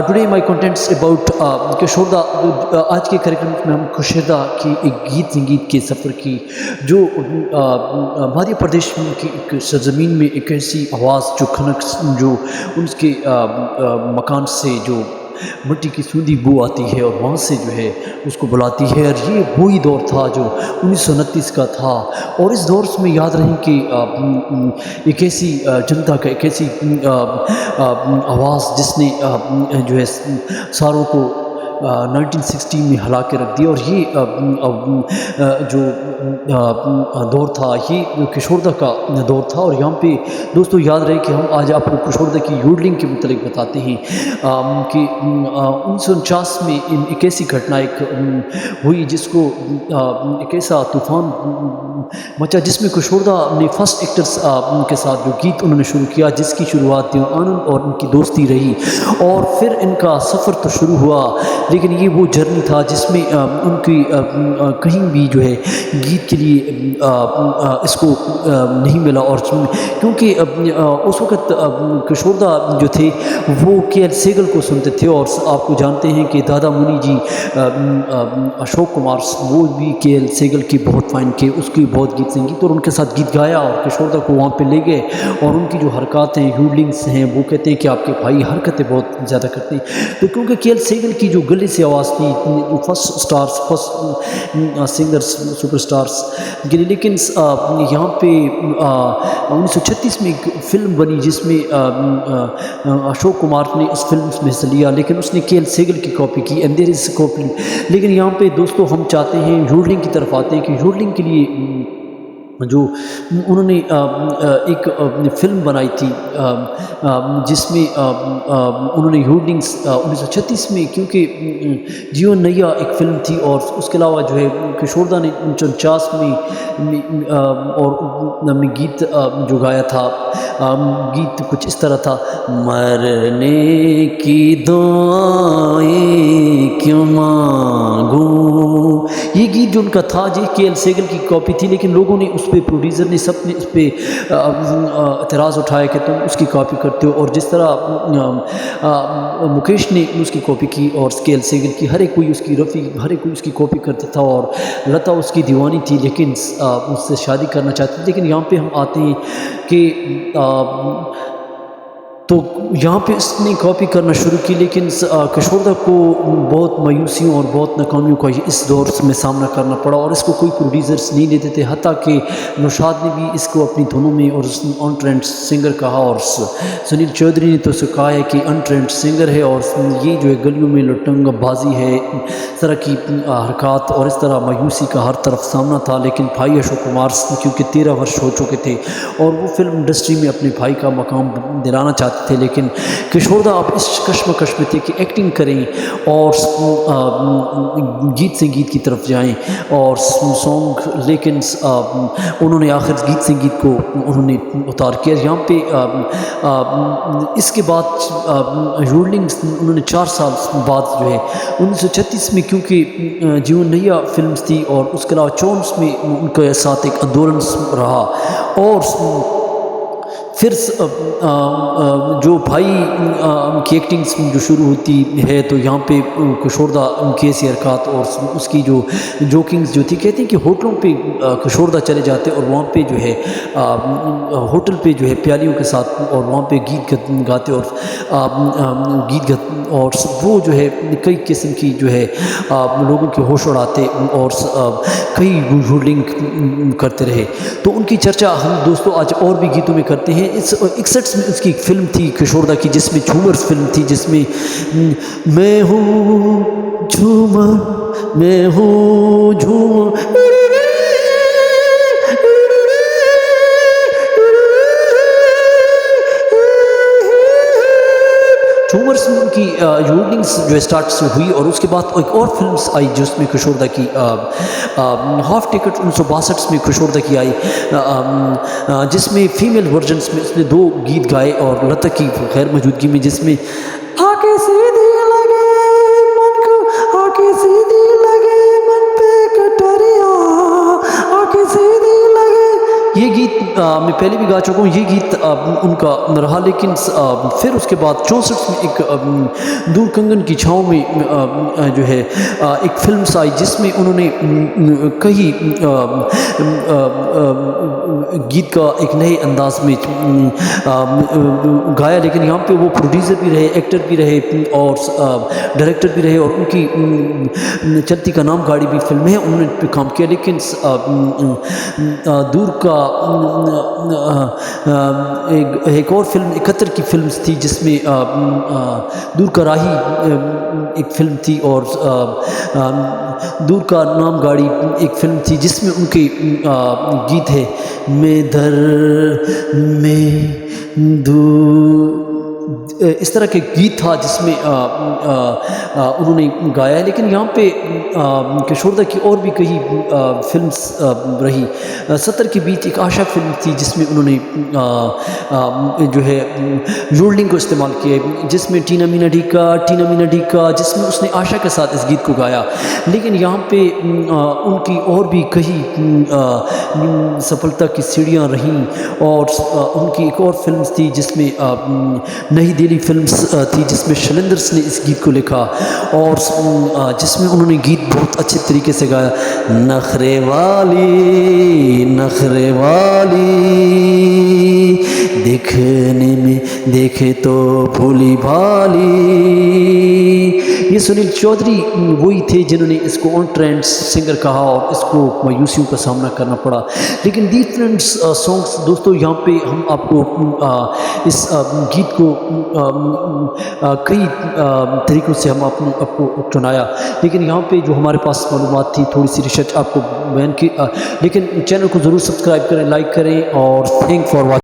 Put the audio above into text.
Today my contents about کشوردا. آج کے کریکٹر میں ہم کشوردا کی ایک گیت سنگیت کے سفر کی جو مدھیہ پردیش کی ایک سرزمین میں ایک ایسی آواز جو کھنک جو ان کے مکان سے جو مٹی کی سوندھی بو آتی ہے اور وہاں سے جو ہے اس کو بلاتی ہے. اور یہ وہی دور تھا جو 1929 کا تھا. اور اس دور میں یاد رہیں کہ ایک ایسی جنتا کا ایک ایسی آواز جس نے جو ہے ساروں کو 1916 میں ہلا کے رکھ دیا. اور یہ جو دور تھا یہ کشوردا کا دور تھا. اور یہاں پہ دوستو یاد رہے کہ ہم آج آپ کو کشوردا کی یوڈلنگ کے متعلق بتاتے ہیں کہ 1949 میں ایک ایسی گھٹنا ایک ہوئی جس کو ایک ایسا طوفان مچا جس میں کشوردا نے فرسٹ ایکٹرز کے ساتھ جو گیت انہوں نے شروع کیا جس کی شروعات دیو آنند اور ان کی دوستی رہی. اور پھر ان کا سفر تو شروع ہوا لیکن یہ وہ جرنی تھا جس میں ان کی کہیں بھی جو ہے گیت کے لیے اس کو نہیں ملا. اور کیونکہ اس وقت کشوردا جو تھے وہ کے ایل سیگل کو سنتے تھے. اور آپ کو جانتے ہیں کہ دادا منی جی اشوک کمار وہ بھی کے ایل سیگل کی بہت فائن کے اس کی بہت گیت سنگیت اور ان کے ساتھ گیت گایا اور کشوردا کو وہاں پہ لے گئے. اور ان کی جو حرکات ہیں یوڈلنگس ہیں وہ کہتے ہیں کہ آپ کے بھائی حرکتیں بہت زیادہ کرتے ہیں. تو کیونکہ کے ایل سیگل کی جو گلے سے آواز تھی first stars first singers super stars گلی. لیکن یہاں پہ 1936 میں ایک فلم بنی جس میں اشوک کمار نے اس فلم میں حصہ لیا لیکن اس نے کے ایل سیگل کی کاپی کی اینڈ دیر از کاپی. لیکن یہاں پہ دوستو ہم چاہتے ہیں یوڈلنگ کی طرف آتے ہیں کہ یوڈلنگ کے لیے جو انہوں نے ایک فلم بنائی تھی جس میں انہوں نے یوڈلنگس 1936 میں کیونکہ جیون نیا ایک فلم تھی. اور اس کے علاوہ جو ہے کشوردا نے 49 میں اور گیت جو گایا تھا گیت کچھ اس طرح تھا مرنے کی دعائیں کیوں مانگوں. یہ گیت جو ان کا تھا جی کے ایل سیگل کی کاپی تھی لیکن لوگوں نے اس پہ پروڈیوسر نے سب نے اس پہ اعتراض اٹھایا کہ تم اس کی کاپی کرتے ہو. اور جس طرح مکیش نے اس کی کاپی کی اور کے ایل سیگل کی ہر ایک کوئی اس کی ہر ایک کوئی اس کی کاپی کرتا تھا. اور لتا اس کی دیوانی تھی لیکن اس سے شادی کرنا چاہتی تھی. لیکن یہاں پہ ہم آتے ہیں کہ تو یہاں پہ اس نے کاپی کرنا شروع کی لیکن کشوردا کو بہت مایوسیوں اور بہت ناکامیوں کا اس دور میں سامنا کرنا پڑا. اور اس کو کوئی پروڈیوسرز نہیں دیتے تھے حتیٰ کہ نوشاد نے بھی اس کو اپنی دھنوں میں اور اس نے ان ٹرینڈ سنگر کہا. اور سنیل چودھری نے تو اسے کہا ہے کہ ان ٹرینڈ سنگر ہے اور یہ جو ہے گلیوں میں لٹنگ بازی ہے اس طرح کی حرکات اور اس طرح مایوسی کا ہر طرف سامنا تھا. لیکن بھائی اشوک کمار کیونکہ 13 ورش ہو چکے تھے اور وہ فلم انڈسٹری میں اپنے بھائی کا مقام دلانا چاہتے تھے. لیکن کشوردا اب اس کشمکش میں تھے کہ ایکٹنگ کریں اور گیت سنگیت کی طرف جائیں اور سانگ. لیکن انہوں نے آخر گیت سنگیت کو انہوں نے اتار کیا. یہاں پہ اس کے بعد یوڈلنگ انہوں نے 4 سال بعد جو ہے 1936 میں کیونکہ جیون نیا فلمز تھی اور اس کے علاوہ 54 میں ان کے ساتھ ایک آندولن رہا. اور پھر جو بھائی کی ایکٹنگ جو شروع ہوتی ہے تو یہاں پہ کشوردا ان کی ایسی حرکات اور اس کی جو جوکنگز جو تھی کہتے ہیں کہ ہوٹلوں پہ کشوردا چلے جاتے اور وہاں پہ جو ہے ہوٹل پہ جو ہے پیالیوں کے ساتھ اور وہاں پہ گیت گاتے اور وہ جو ہے کئی قسم کی جو ہے لوگوں کے ہوش اڑاتے اور کئی یوڈلنگ کرتے رہے. تو ان کی چرچا ہم دوستوں آج اور بھی گیتوں میں کرتے ہیں. 61 میں اس کی ایک فلم تھی کشوردا کی جس میں جھومر فلم تھی جس میں میں ہوں جھومر میں ہوں جھومر جھومرس کی یوڈلنگس جو سٹارٹ ہوئی. اور اس کے بعد ایک اور فلمس آئی جس میں کشوردا کی ہاف ٹکٹ 1962 میں کشوردا کی آئی جس میں فیمیل ورژنس میں اس نے 2 گیت گائے اور لتا کی غیر موجودگی میں جس میں آکے سیدھی لگے من کو آکے سیدھی لگے من پہ کٹریا آکے سیدھی لگے یہ گیت میں پہلے بھی گا چکا ہوں، یہ گیت ان کا رہا، لیکن پھر اس کے بعد 64 میں ایک دور کنگن کی چھاؤں میں جو ہے ایک فلم آئی، جس میں انہوں نے کئی گیت کا ایک نئے انداز میں گایا، لیکن یہاں پہ وہ پروڈیوسر بھی رہے، ایکٹر بھی رہے اور ڈائریکٹر بھی رہے، اور ان کی چلتی کا نام گاڑی بھی فلم ہے، انہوں نے کام کیا۔ لیکن دور کا ایک اور فلم 71 کی فلم تھی، جس میں دور کا راہی ایک فلم تھی، اور دور کا نام گاڑی ایک فلم تھی، جس میں ان کے گیت ہے میں در میں دور، اس طرح کے گیت تھا جس میں انہوں نے گایا ہے۔ لیکن یہاں پہ کشوردہ کی اور بھی کئی فلمز رہی۔ 70 کے بیچ ایک آشا فلم تھی، جس میں انہوں نے جو ہے یوڈلنگ کو استعمال کیا، جس میں ٹینا مینا ڈیکا، جس میں اس نے آشا کے ساتھ اس گیت کو گایا۔ لیکن یہاں پہ ان کی اور بھی کئی سفلتا کی سیڑھیاں رہیں، اور ان کی ایک اور فلمز تھی جس میں نئی دہلی فلمز تھی، جس میں شلیندرز نے اس گیت کو لکھا، اور جس میں انہوں نے گیت بہت اچھے طریقے سے گایا۔ نخرے والی دیکھنے میں دیکھے تو بھولی بھالی، یہ سنیل چودھری وہی تھے جنہوں نے اس کو آن ٹرینڈ سنگر کہا، اور اس کو مایوسیوں کا سامنا کرنا پڑا۔ لیکن ڈفرینٹ سانگس دوستو، یہاں پہ ہم آپ کو اس گیت کو کئی طریقوں سے ہم آپ کو سنایا، لیکن یہاں پہ جو ہمارے پاس معلومات تھی، تھوڑی سی ریسرچ آپ کو بیان کی، لیکن چینل کو ضرور سبسکرائب کریں، لائک کریں، اور تھینک فار واچنگ۔